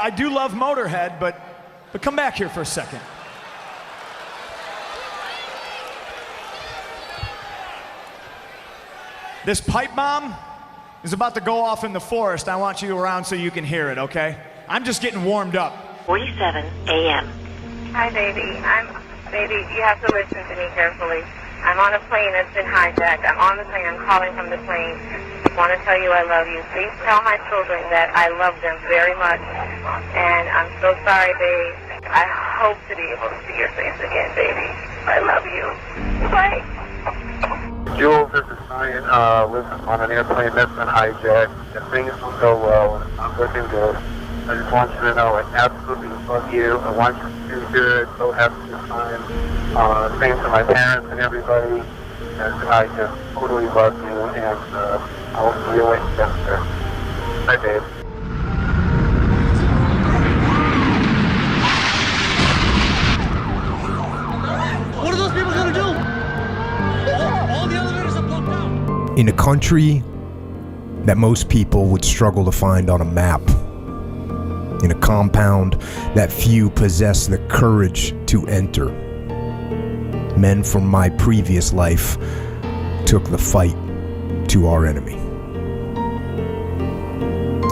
I do love Motorhead, but come back here for a second. This pipe bomb is about to go off in the forest. I want you around so you can hear it, okay? I'm just getting warmed up. 47 a.m. Hi, baby. Baby, you have to listen to me carefully. I'm on a plane that's been hijacked. I'm on the plane. I'm calling from the plane. I want to tell you I love you. Please tell my children that I love them very much. And I'm so sorry, babe. I hope to be able to see your face again, baby. I love you. Bye. Jules, this is Ryan. Listen, on an airplane that's been hijacked, and things will go well, and it's not looking good. I just want you to know I absolutely love you. I want you to do good. So have a good time. Same to my parents and everybody. And I just totally love you, and I'll see you later. Bye, babe. What are those people gonna do? All the elevators are blocked out. In a country that most people would struggle to find on a map, in a compound that few possess the courage to enter, men from my previous life took the fight to our enemy.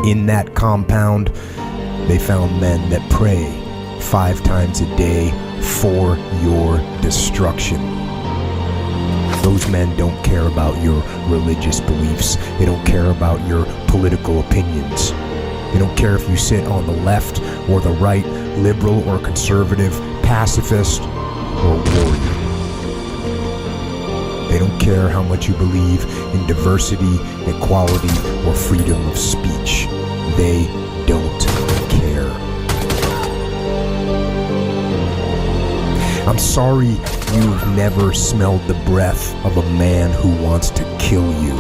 In that compound, they found men that pray 5 times a day for your destruction. Those men don't care about your religious beliefs. They don't care about your political opinions. They don't care if you sit on the left or the right, liberal or conservative, pacifist or warrior. They don't care how much you believe in diversity, equality, or freedom of speech. They don't care. I'm sorry you've never smelled the breath of a man who wants to kill you.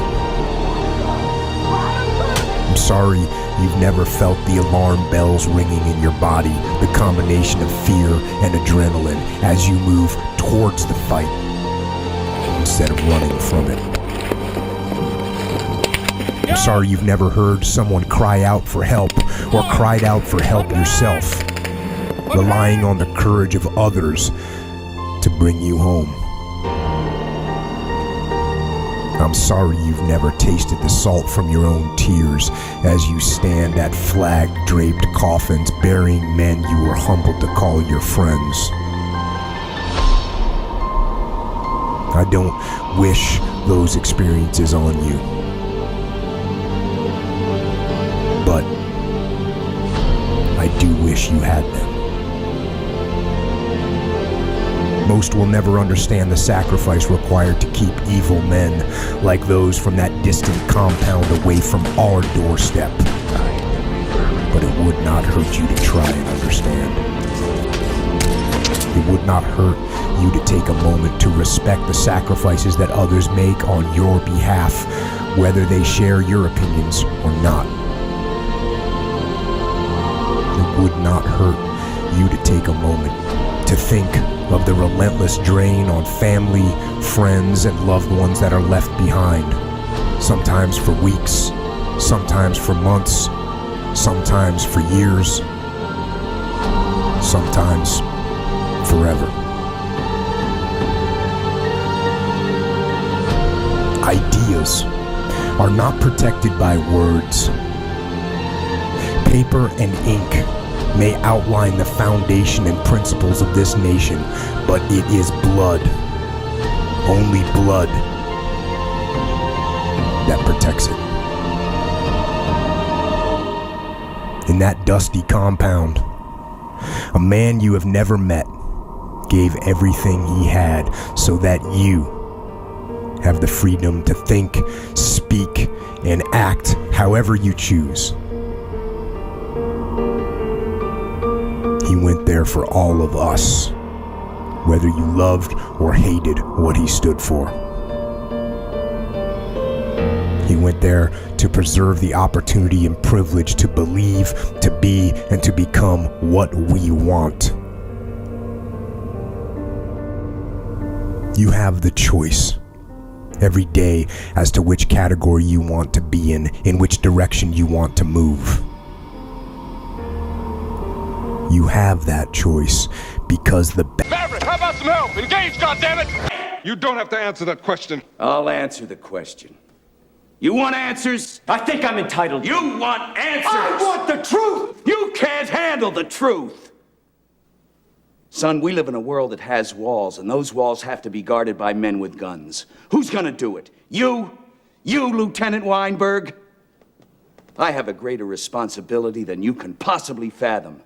I'm sorry you've never felt the alarm bells ringing in your body, the combination of fear and adrenaline as you move towards the fight instead of running from it. I'm sorry you've never heard someone cry out for help or cried out for help yourself, relying on the courage of others to bring you home. I'm sorry you've never tasted the salt from your own tears as you stand at flag-draped coffins burying men you were humbled to call your friends. I don't wish those experiences on you, but I do wish you had them. Most will never understand the sacrifice required to keep evil men like those from that distant compound away from our doorstep. But it would not hurt you to try and understand. It would not hurt you to take a moment to respect the sacrifices that others make on your behalf, whether they share your opinions or not. It would not hurt you to take a moment to think of the relentless drain on family, friends, and loved ones that are left behind, sometimes for weeks, sometimes for months, sometimes for years, sometimes forever. Ideas are not protected by words. Paper and ink may outline the foundation and principles of this nation, but it is blood, only blood, that protects it. In that dusty compound, a man you have never met gave everything he had so that you have the freedom to think, speak, and act however you choose. He went there for all of us, whether you loved or hated what he stood for. He went there to preserve the opportunity and privilege to believe, to be, and to become what we want. You have the choice every day as to which category you want to be in which direction you want to move. You have that choice because the Maverick, how about some help? Engage, goddammit! You don't have to answer that question. I'll answer the question. You want answers? I think I'm entitled. You want answers? I want the truth! You can't handle the truth! Son, we live in a world that has walls, and those walls have to be guarded by men with guns. Who's gonna do it? You? You, Lieutenant Weinberg? I have a greater responsibility than you can possibly fathom.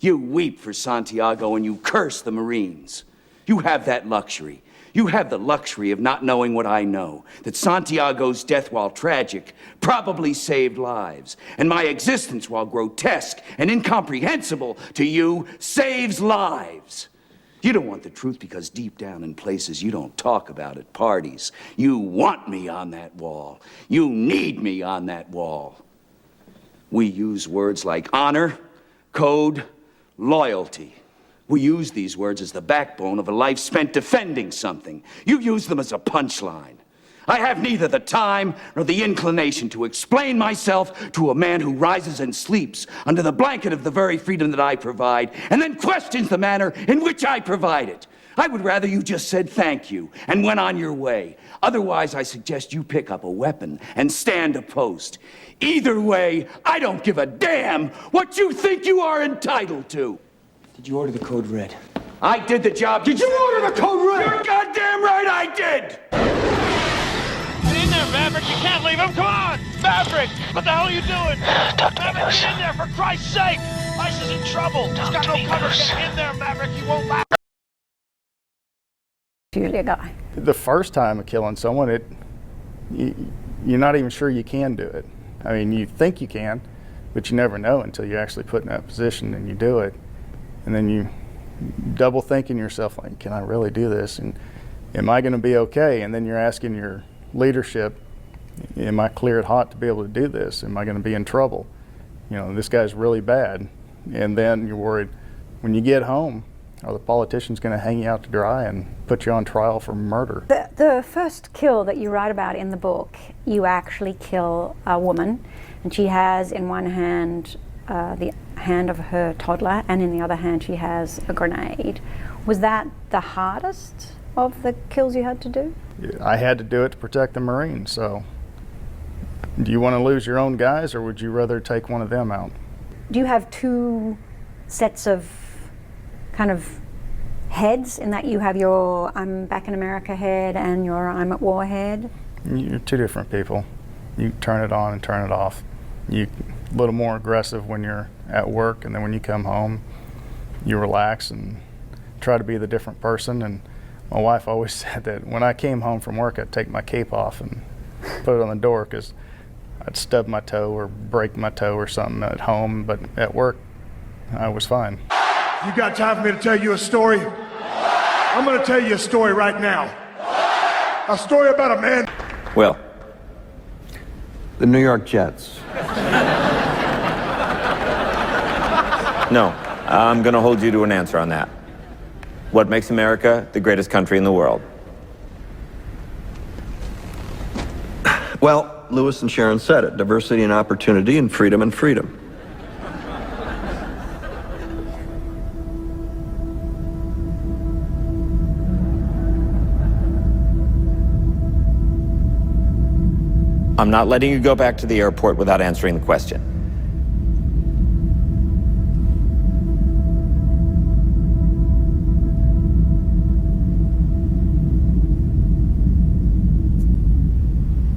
You weep for Santiago and you curse the Marines. You have that luxury. You have the luxury of not knowing what I know, that Santiago's death, while tragic, probably saved lives, and my existence, while grotesque and incomprehensible to you, saves lives. You don't want the truth because deep down in places you don't talk about at parties, you want me on that wall. You need me on that wall. We use words like honor, code, loyalty. We use these words as the backbone of a life spent defending something. You use them as a punchline. I have neither the time nor the inclination to explain myself to a man who rises and sleeps under the blanket of the very freedom that I provide, and then questions the manner in which I provide it. I would rather you just said thank you and went on your way. Otherwise, I suggest you pick up a weapon and stand a post. Either way, I don't give a damn what you think you are entitled to. Did you order the code red? I did the job. Did you order the code red? You're goddamn right I did! Get in there, Maverick. You can't leave him. Come on! Maverick! What the hell are you doing? Maverick, get in there, for Christ's sake! Ice is in trouble. He's got no cover. Get in there, Maverick. He won't laugh. Usually a guy. The first time of killing someone, you're not even sure you can do it. I mean, you think you can, but you never know until you're actually put in that position and you do it. And then you double thinking yourself, like, can I really do this? And am I going to be okay? And then you're asking your leadership, am I cleared hot to be able to do this? Am I going to be in trouble? You know, this guy's really bad. And then you're worried, when you get home, are the politicians going to hang you out to dry and put you on trial for murder? The first kill that you write about in the book, you actually kill a woman, and she has in one hand the hand of her toddler, and in the other hand she has a grenade. Was that the hardest of the kills you had to do? I had to do it to protect the Marines, so do you want to lose your own guys, or would you rather take one of them out? Do you have two sets of kind of heads, in that you have your I'm back in America head and your I'm at war head? You're two different people. You turn it on and turn it off. You're a little more aggressive when you're at work, and then when you come home, you relax and try to be the different person. And my wife always said that when I came home from work, I'd take my cape off and put it on the door, because I'd stub my toe or break my toe or something at home, but at work, I was fine. You got time for me to tell you a story? I'm gonna tell you a story right now. A story about a man. Well, The New York Jets. no. I'm going to hold you to an answer on that. What makes America the greatest country in the world? Well, Lewis and Sharon said it. Diversity and opportunity, and freedom and freedom. I'm not letting you go back to the airport without answering the question.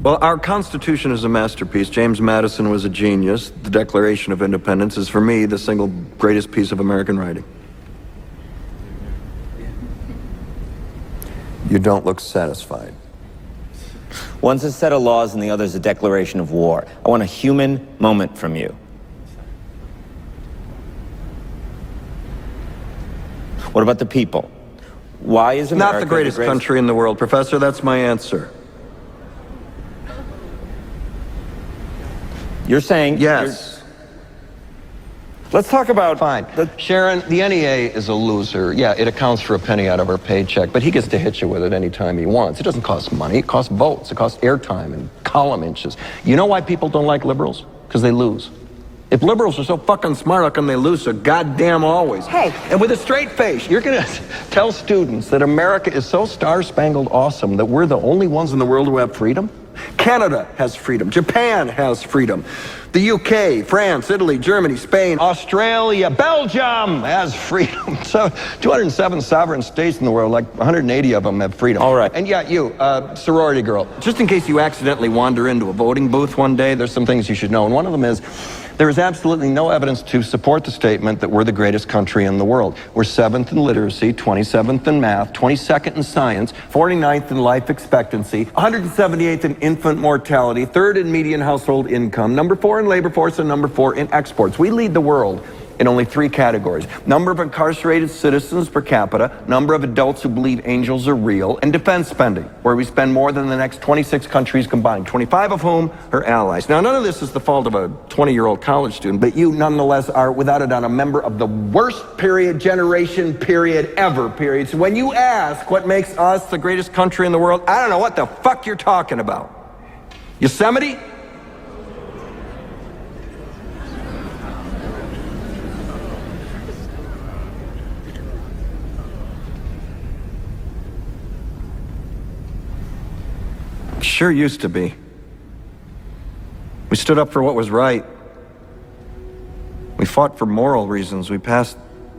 Well, our Constitution is a masterpiece. James Madison was a genius. The Declaration of Independence is, for me, the single greatest piece of American writing. You don't look satisfied. One's a set of laws and the other's a declaration of war. I want a human moment from you. What about the people? Why is America not the greatest country in the world, Professor. That's my answer. You're saying... Yes. Let's talk about... Fine. Sharon, the NEA is a loser. Yeah, it accounts for a penny out of our paycheck, but he gets to hit you with it anytime he wants. It doesn't cost money. It costs votes. It costs airtime and column inches. You know why people don't like liberals? Because they lose. If liberals are so fucking smart, how come they lose so goddamn always? Hey. And with a straight face, You're going to tell students that America is so star-spangled awesome that we're the only ones in the world who have freedom? Canada has freedom. Japan has freedom. The UK, France, Italy, Germany, Spain, Australia, Belgium has freedom. So 207 sovereign states in the world, like 180 of them have freedom. All right. And yeah, you, sorority girl. Just in case you accidentally wander into a voting booth one day, There's some things you should know, and one of them is there is absolutely no evidence to support the statement that we're the greatest country in the world. We're 7th in literacy, 27th in math, 22nd in science, 49th in life expectancy, 178th in infant mortality, 3rd in median household income, number 4 in labor force, and number 4 in exports. We lead the world in only 3 categories: number of incarcerated citizens per capita, number of adults who believe angels are real, and defense spending, where we spend more than the next 26 countries combined, 25 of whom are allies. Now, none of this is the fault of a 20-year-old college student, but you nonetheless are, without a doubt, a member of the worst generation ever. So when you ask what makes us the greatest country in the world, I don't know what the fuck you're talking about. Yosemite? Sure used to be. We stood up for what was right. We fought for moral reasons. We passed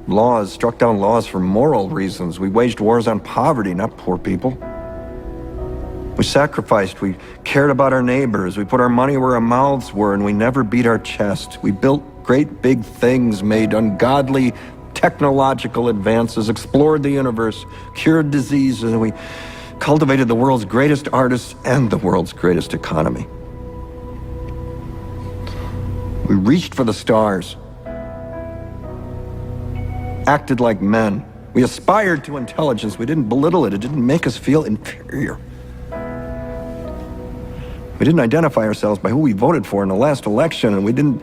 laws, struck down laws for moral reasons. We waged wars on poverty, not poor people. We sacrificed. We cared about our neighbors. We put our money where our mouths were, and we never beat our chest. We built great big things, made ungodly technological advances, explored the universe, cured diseases, and we cultivated the world's greatest artists and the world's greatest economy. We reached for the stars, acted like men. We aspired to intelligence. We didn't belittle it. It didn't make us feel inferior. We didn't identify ourselves by who we voted for in the last election, and we didn't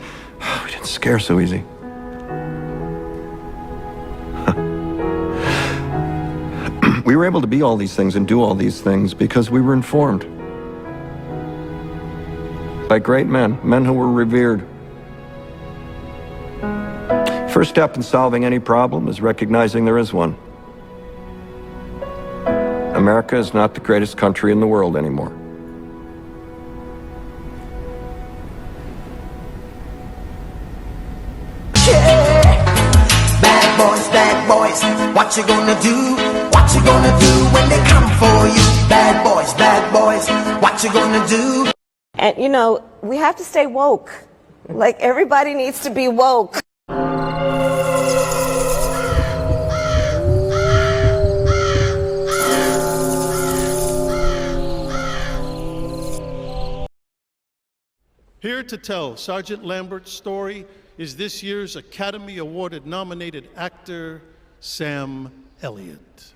scare so easy. We were able to be all these things and do all these things because we were informed by great men who were revered. First step in solving any problem is recognizing there is one. America is not the greatest country in the world anymore. Bad boys, what you gonna do? What you gonna do when they come for you? Bad boys, what you gonna do? And you know, we have to stay woke. Like, everybody needs to be woke. Here to tell Sergeant Lambert's story is this year's Academy Award nominated actor, Sam Elliott.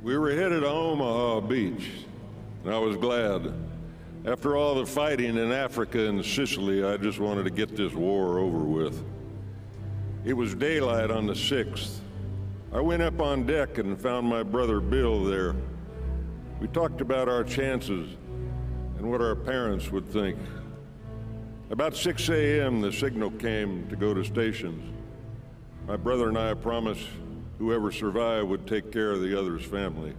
We were headed to Omaha Beach, and I was glad. After all the fighting in Africa and Sicily, I just wanted to get this war over with. It was daylight on the 6th. I went up on deck and found my brother Bill there. We talked about our chances and what our parents would think. About 6 a.m., the signal came to go to stations. My brother and I promised whoever survived would take care of the other's family.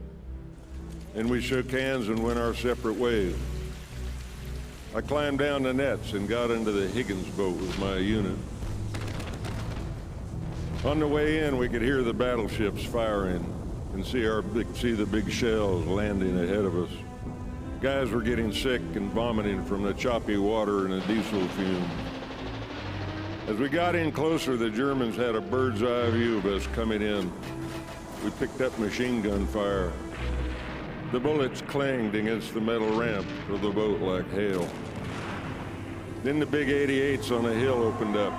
And we shook hands and went our separate ways. I climbed down the nets and got into the Higgins boat with my unit. On the way in, we could hear the battleships firing and see the big shells landing ahead of us. Guys were getting sick and vomiting from the choppy water and the diesel fumes. As we got in closer, the Germans had a bird's eye view of us coming in. We picked up machine gun fire. The bullets clanged against the metal ramp of the boat like hail. Then the big 88s on a hill opened up.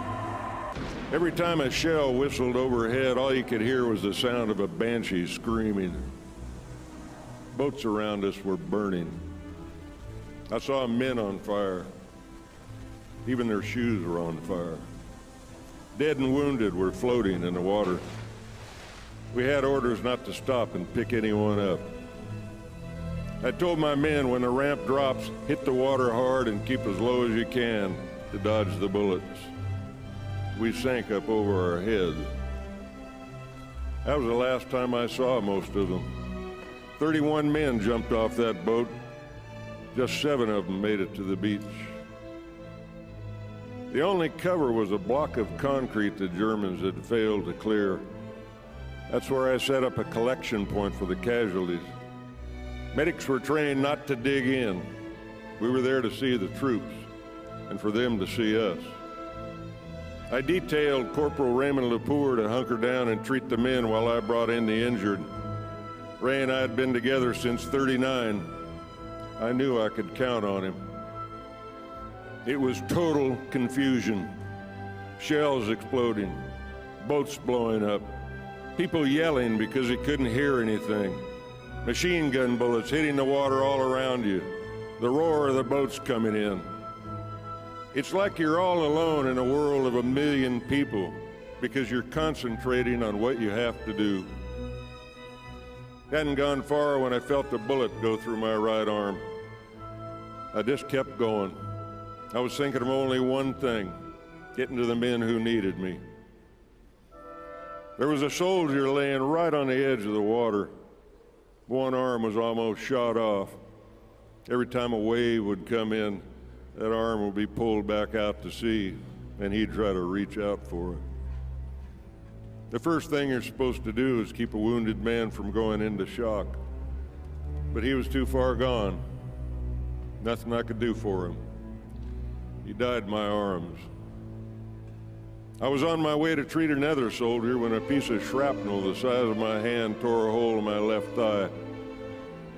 Every time a shell whistled overhead, all you could hear was the sound of a banshee screaming. Boats around us were burning. I saw men on fire. Even their shoes were on fire. Dead and wounded were floating in the water. We had orders not to stop and pick anyone up. I told my men when the ramp drops, hit the water hard and keep as low as you can to dodge the bullets. We sank up over our heads. That was the last time I saw most of them. 31 men jumped off that boat. Just 7 of them made it to the beach. The only cover was a block of concrete the Germans had failed to clear. That's where I set up a collection point for the casualties. Medics were trained not to dig in. We were there to see the troops and for them to see us. I detailed Corporal Raymond Lepore to hunker down and treat the men while I brought in the injured. Ray and I had been together since '39. I knew I could count on him. It was total confusion. Shells exploding, boats blowing up, people yelling because they couldn't hear anything, machine gun bullets hitting the water all around you, the roar of the boats coming in. It's like you're all alone in a world of 1 million people because you're concentrating on what you have to do. Hadn't gone far when I felt a bullet go through my right arm. I just kept going. I was thinking of only one thing, getting to the men who needed me. There was a soldier laying right on the edge of the water. One arm was almost shot off. Every time a wave would come in, that arm would be pulled back out to sea, and he'd try to reach out for it. The first thing you're supposed to do is keep a wounded man from going into shock. But he was too far gone. Nothing I could do for him. He died in my arms. I was on my way to treat another soldier when a piece of shrapnel the size of my hand tore a hole in my left thigh.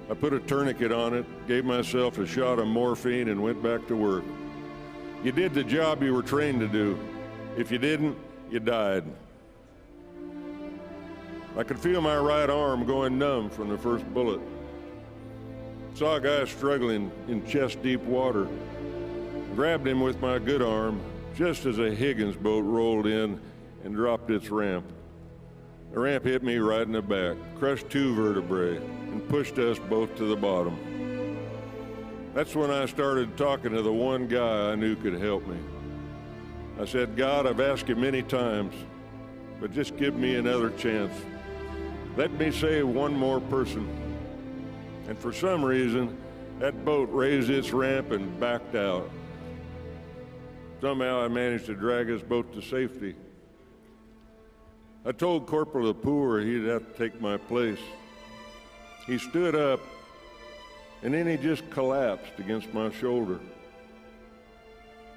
I put a tourniquet on it, gave myself a shot of morphine, and went back to work. You did the job you were trained to do. If you didn't, you died. I could feel my right arm going numb from the first bullet. Saw a guy struggling in chest-deep water. Grabbed him with my good arm just as a Higgins boat rolled in and dropped its ramp. The ramp hit me right in the back, crushed 2 vertebrae, and pushed us both to the bottom. That's when I started talking to the one guy I knew could help me. I said, God, I've asked you many times, but just give me another chance. Let me save one more person. And for some reason, that boat raised its ramp and backed out. Somehow I managed to drag his boat to safety. I told Corporal Lepore he'd have to take my place. He stood up, and then he just collapsed against my shoulder.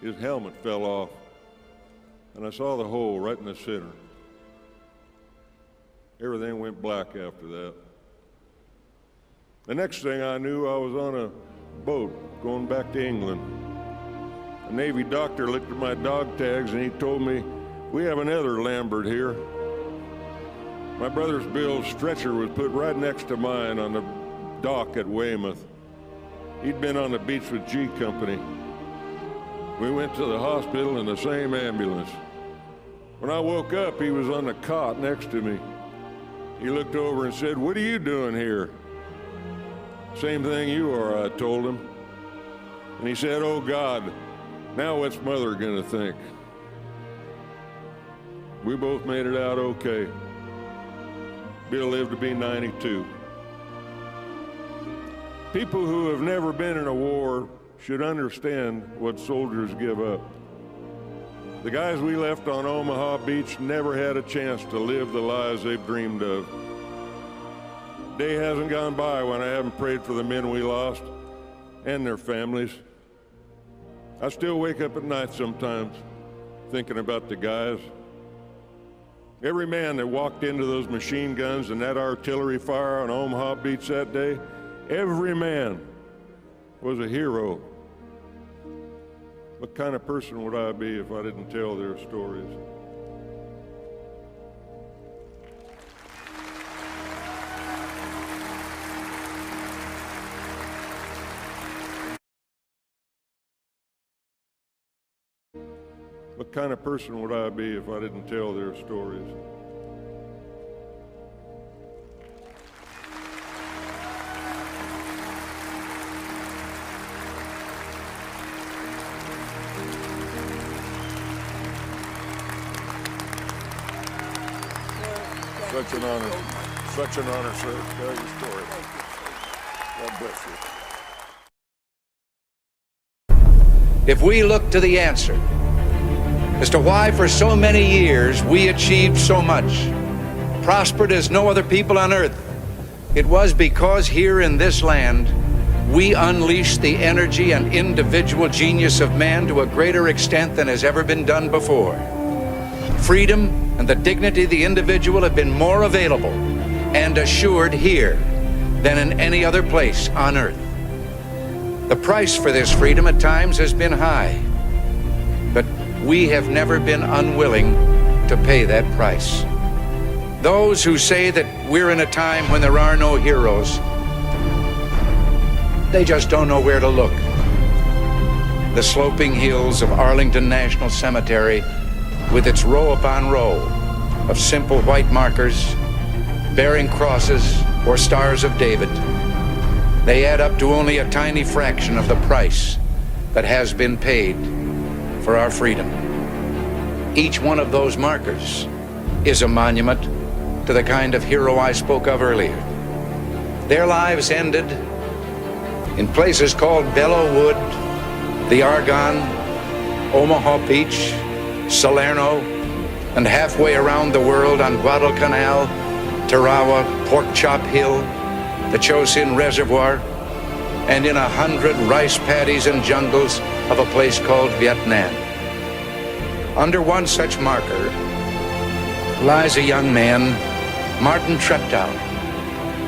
His helmet fell off, and I saw the hole right in the center. Everything went black after that. The next thing I knew, I was on a boat going back to England. A Navy doctor looked at my dog tags and he told me, we have another Lambert here. My brother's Bill's stretcher was put right next to mine on the dock at Weymouth. He'd been on the beach with G Company. We went to the hospital in the same ambulance. When I woke up, he was on the cot next to me. He looked over and said, what are you doing here? Same thing you are, I told him. And he said, oh God, now what's Mother gonna think? We both made it out okay. Bill lived to be 92. People who have never been in a war should understand what soldiers give up. The guys we left on Omaha Beach never had a chance to live the lives they've dreamed of. Day hasn't gone by when I haven't prayed for the men we lost and their families. I still wake up at night sometimes thinking about the guys. Every man that walked into those machine guns and that artillery fire on Omaha Beach that day, every man was a hero. What kind of person would I be if I didn't tell their stories? What kind of person would I be if I didn't tell their stories? Such an honor. Such an honor, sir, to tell your story. God bless you. If we look to the answer as to why for so many years we achieved so much, prospered as no other people on earth, it was because here in this land we unleashed the energy and individual genius of man to a greater extent than has ever been done before. Freedom and the dignity of the individual have been more available and assured here than in any other place on earth. The price for this freedom at times has been high, but we have never been unwilling to pay that price. Those who say that we're in a time when there are no heroes, they just don't know where to look. The sloping hills of Arlington National Cemetery, with its row upon row of simple white markers bearing crosses or stars of David, they add up to only a tiny fraction of the price that has been paid for our freedom. Each one of those markers is a monument to the kind of hero I spoke of earlier. Their lives ended in places called Belleau Wood, the Argonne, Omaha Beach, Salerno, and halfway around the world on Guadalcanal, Tarawa, Pork Chop Hill, the Chosin Reservoir, and in 100 rice paddies and jungles of a place called Vietnam. Under one such marker lies a young man, Martin Treptow,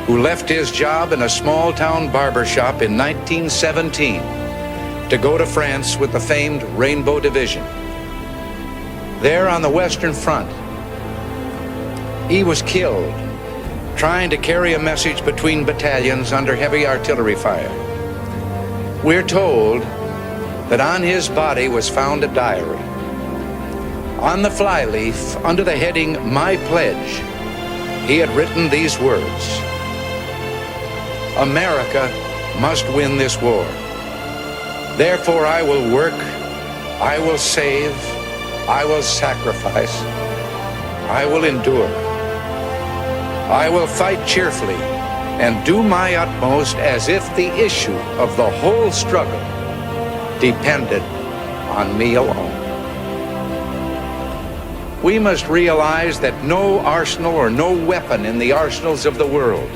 who left his job in a small-town barber shop in 1917 to go to France with the famed Rainbow Division. There on the Western Front, he was killed trying to carry a message between battalions under heavy artillery fire. We're told that on his body was found a diary. On the flyleaf, under the heading, My Pledge, he had written these words: America must win this war. Therefore I will work, I will save, I will sacrifice, I will endure. I will fight cheerfully and do my utmost as if the issue of the whole struggle depended on me alone. We must realize that no arsenal or no weapon in the arsenals of the world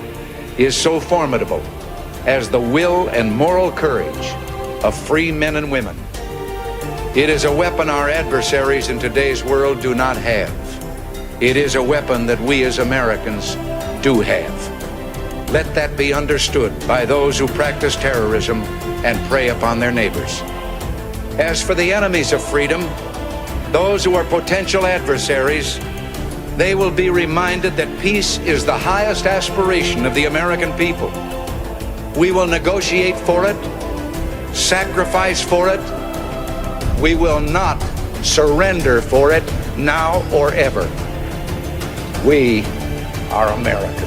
is so formidable as the will and moral courage of free men and women. It is a weapon our adversaries in today's world do not have. It is a weapon that we as Americans do have. Let that be understood by those who practice terrorism and prey upon their neighbors. As for the enemies of freedom, those who are potential adversaries, they will be reminded that peace is the highest aspiration of the American people. We will negotiate for it, sacrifice for it. We will not surrender for it now or ever. We are Americans.